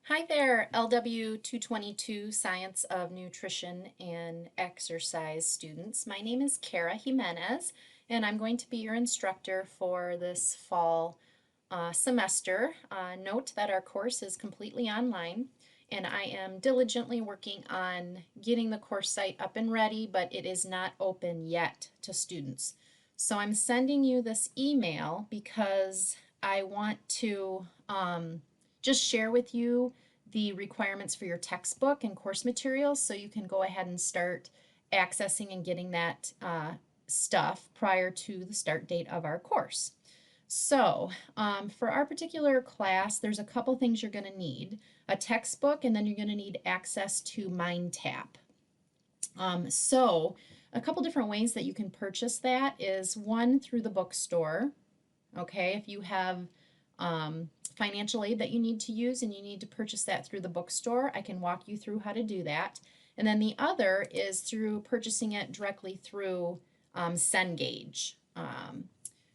Hi there, LW 222 Science of Nutrition and Exercise students. My name is Kara Jimenez, and I'm going to be your instructor for this fall semester. Note that our course is completely online, and I am diligently working on getting the course site up and ready, but it is not open yet to students. So I'm sending you this email because I want to just share with you the requirements for your textbook and course materials so you can go ahead and start accessing and getting that stuff prior to the start date of our course. So for our particular class, there's a couple things you're going to need. A textbook, and then you're going to need access to MindTap. So a couple different ways that you can purchase that is one through the bookstore. Okay, if you have financial aid that you need to use and you need to purchase that through the bookstore, I can walk you through how to do that. And then the other is through purchasing it directly through Cengage,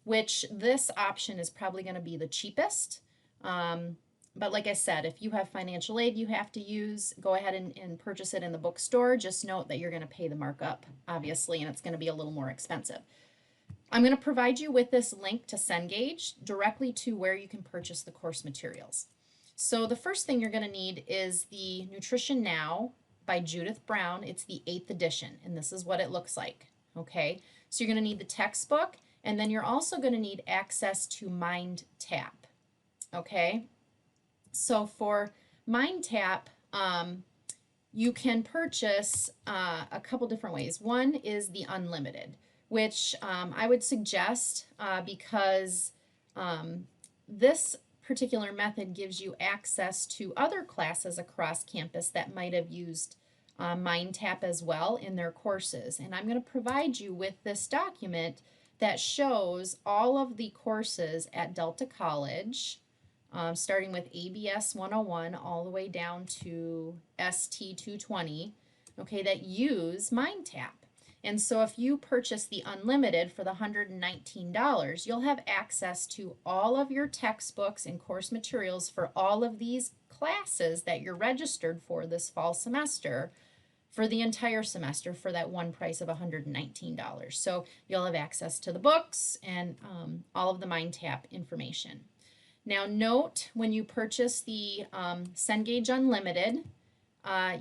which this option is probably going to be the cheapest. But like I said, if you have financial aid you have to use, go ahead and purchase it in the bookstore. Just note that you're going to pay the markup, obviously, and it's going to be a little more expensive. I'm going to provide you with this link to Cengage directly to where you can purchase the course materials. So the first thing you're going to need is the Nutrition Now by Judith Brown. It's the 8th edition, and this is what it looks like. Okay, so you're going to need the textbook, and then you're also going to need access to MindTap. Okay, so for MindTap, you can purchase a couple different ways. One is the unlimited, which I would suggest because this particular method gives you access to other classes across campus that might have used MindTap as well in their courses. And I'm going to provide you with this document that shows all of the courses at Delta College, starting with ABS 101 all the way down to ST 220, okay, that use MindTap. And so if you purchase the unlimited for the $119, you'll have access to all of your textbooks and course materials for all of these classes that you're registered for this fall semester for the entire semester for that one price of $119. So you'll have access to the books and all of the MindTap information. Now note, when you purchase the Cengage Unlimited,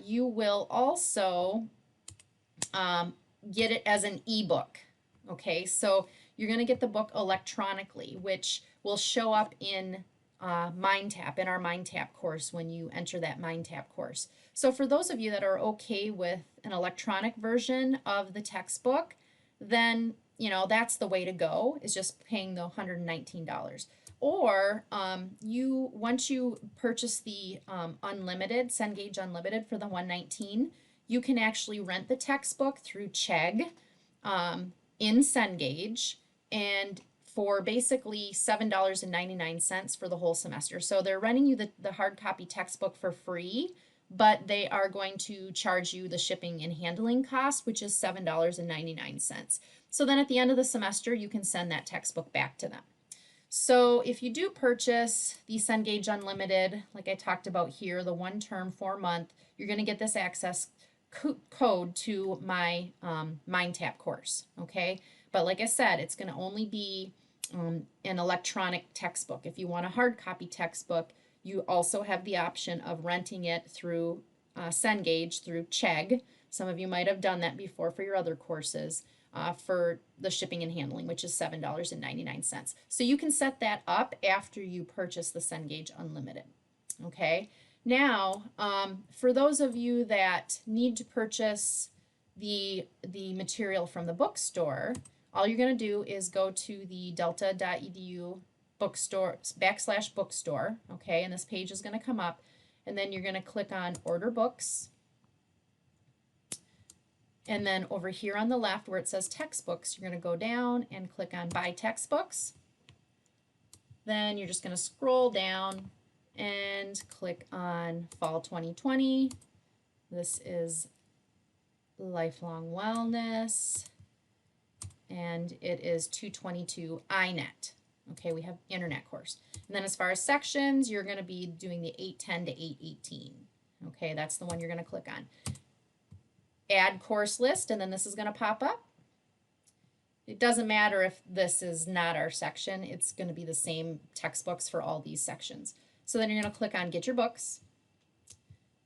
you will also get it as an ebook. Okay, so you're going to get the book electronically, which will show up in MindTap, in our MindTap course when you enter that MindTap course. So for those of you that are okay with an electronic version of the textbook, then that's the way to go, is just paying the $119. Or once you purchase the unlimited, Cengage Unlimited for the $119, you can actually rent the textbook through Chegg in Cengage, and for basically $7.99 for the whole semester. So they're renting you the hard copy textbook for free, but they are going to charge you the shipping and handling cost, which is $7.99. So then at the end of the semester, you can send that textbook back to them. So if you do purchase the Cengage Unlimited, like I talked about here, the 1 term, 4 month, you're going to get this access code to my MindTap course, okay? But like I said, it's going to only be an electronic textbook. If you want a hard copy textbook, you also have the option of renting it through Cengage, through Chegg. Some of you might have done that before for your other courses. For the shipping and handling, which is $7.99. So you can set that up after you purchase the Cengage Unlimited. Okay. Now, for those of you that need to purchase the material from the bookstore, all you're going to do is go to the delta.edu bookstore /bookstore. Okay, and this page is going to come up, and then you're going to click on Order Books. And then over here on the left where it says textbooks, you're going to go down and click on Buy Textbooks. Then you're just going to scroll down and click on Fall 2020. This is Lifelong Wellness, and it is 222 iNet. Okay, we have internet course. And then as far as sections, you're going to be doing the 810 to 818. Okay, that's the one you're going to click on. Add course list, and then this is going to pop up. It doesn't matter if this is not our section. It's going to be the same textbooks for all these sections. So then you're going to click on Get Your Books.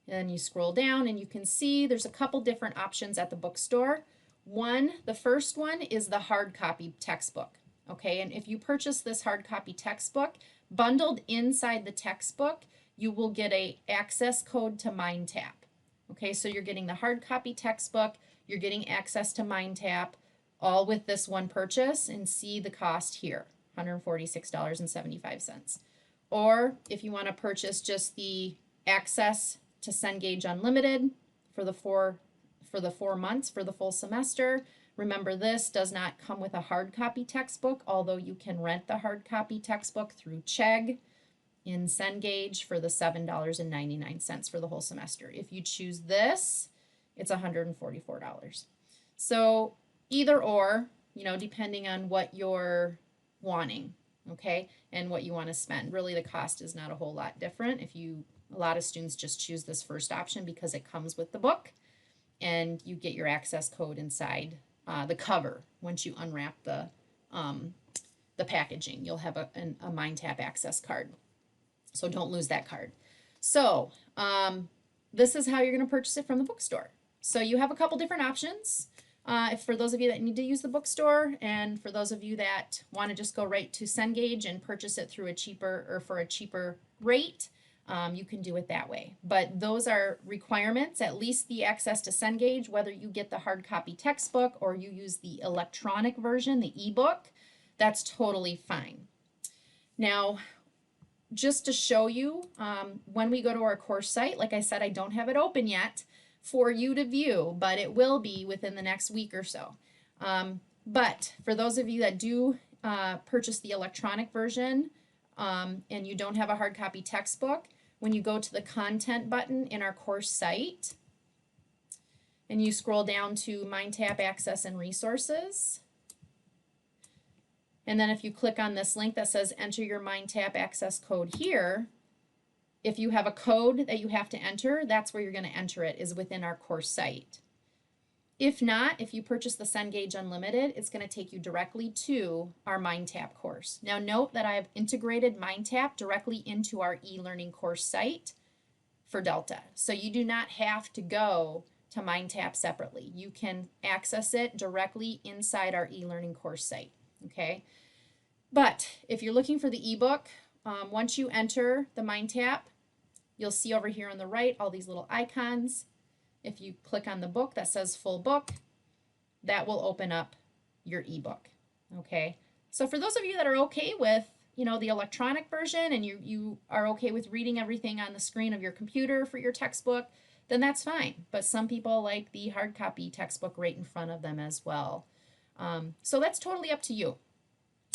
And you scroll down and you can see there's a couple different options at the bookstore. The first one is the hard copy textbook. Okay, and if you purchase this hard copy textbook, bundled inside the textbook, you will get a access code to MindTap. Okay, so you're getting the hard copy textbook, you're getting access to MindTap, all with this one purchase, and see the cost here, $146.75. Or if you want to purchase just the access to Cengage Unlimited for the 4 months for the full semester. Remember, this does not come with a hard copy textbook, although you can rent the hard copy textbook through Chegg in Cengage for the $7.99 for the whole semester. If you choose this, it's $144. So either or, depending on what you're wanting, okay, and what you want to spend. Really, the cost is not a whole lot different. A lot of students just choose this first option because it comes with the book, and you get your access code inside the cover. Once you unwrap the packaging, you'll have a MindTap access card. So don't lose that card. So this is how you're going to purchase it from the bookstore. So you have a couple different options. For those of you that need to use the bookstore, and for those of you that want to just go right to Cengage and purchase it through for a cheaper rate, you can do it that way. But those are requirements, at least the access to Cengage, whether you get the hard copy textbook or you use the electronic version, the ebook, that's totally fine. Now, just to show you, when we go to our course site, like I said, I don't have it open yet for you to view, but it will be within the next week or so. But for those of you that do purchase the electronic version and you don't have a hard copy textbook, when you go to the content button in our course site and you scroll down to MindTap Access and Resources, and then if you click on this link that says enter your MindTap access code here, if you have a code that you have to enter, that's where you're going to enter it, is within our course site. If not, if you purchase the Cengage Unlimited, it's going to take you directly to our MindTap course. Now note that I have integrated MindTap directly into our e-learning course site for Delta. So you do not have to go to MindTap separately. You can access it directly inside our e-learning course site. Okay. But if you're looking for the ebook, once you enter the MindTap, you'll see over here on the right all these little icons. If you click on the book that says full book, that will open up your ebook. Okay. So for those of you that are okay with, the electronic version, and you are okay with reading everything on the screen of your computer for your textbook, then that's fine. But some people like the hard copy textbook right in front of them as well. So that's totally up to you.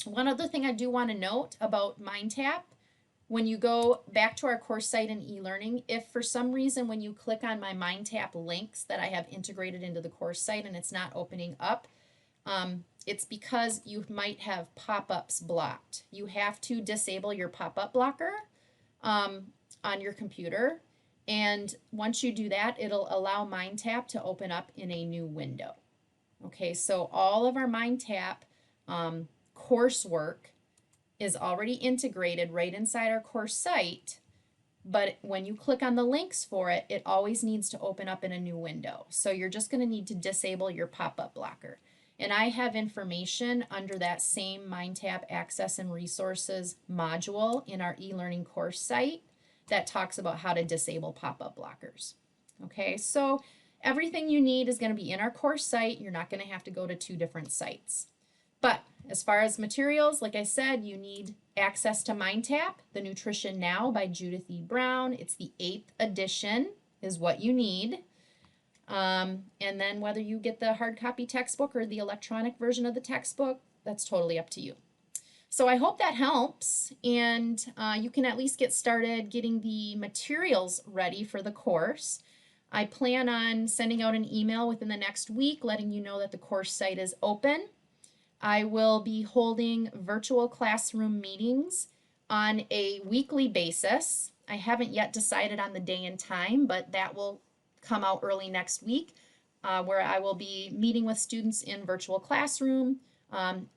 One other thing I do want to note about MindTap, when you go back to our course site in e-learning, if for some reason when you click on my MindTap links that I have integrated into the course site and it's not opening up, it's because you might have pop-ups blocked. You have to disable your pop-up blocker on your computer. And once you do that, it'll allow MindTap to open up in a new window. Okay, so all of our MindTap coursework is already integrated right inside our course site, but when you click on the links for it, it always needs to open up in a new window. So you're just going to need to disable your pop-up blocker. And I have information under that same MindTap Access and Resources module in our e-learning course site that talks about how to disable pop-up blockers. Okay, so everything you need is going to be in our course site. You're not going to have to go to 2 different sites. But as far as materials, like I said, you need access to MindTap, The Nutrition Now by Judith E. Brown. It's the 8th edition is what you need. And then whether you get the hard copy textbook or the electronic version of the textbook, that's totally up to you. So I hope that helps, and you can at least get started getting the materials ready for the course. I plan on sending out an email within the next week letting you know that the course site is open. I will be holding virtual classroom meetings on a weekly basis. I haven't yet decided on the day and time, but that will come out early next week, where I will be meeting with students in virtual classroom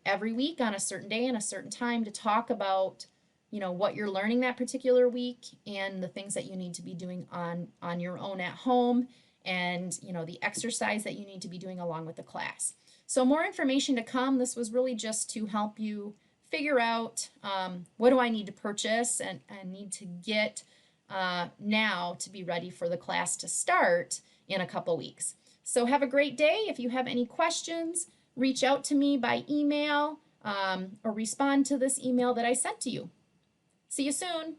every week on a certain day and a certain time to talk about, what you're learning that particular week and the things that you need to be doing on your own at home, and the exercise that you need to be doing along with the class. So more information to come. This was really just to help you figure out, what do I need to purchase and need to get now to be ready for the class to start in a couple weeks. So have a great day. If you have any questions, reach out to me by email, or respond to this email that I sent to you. See you soon.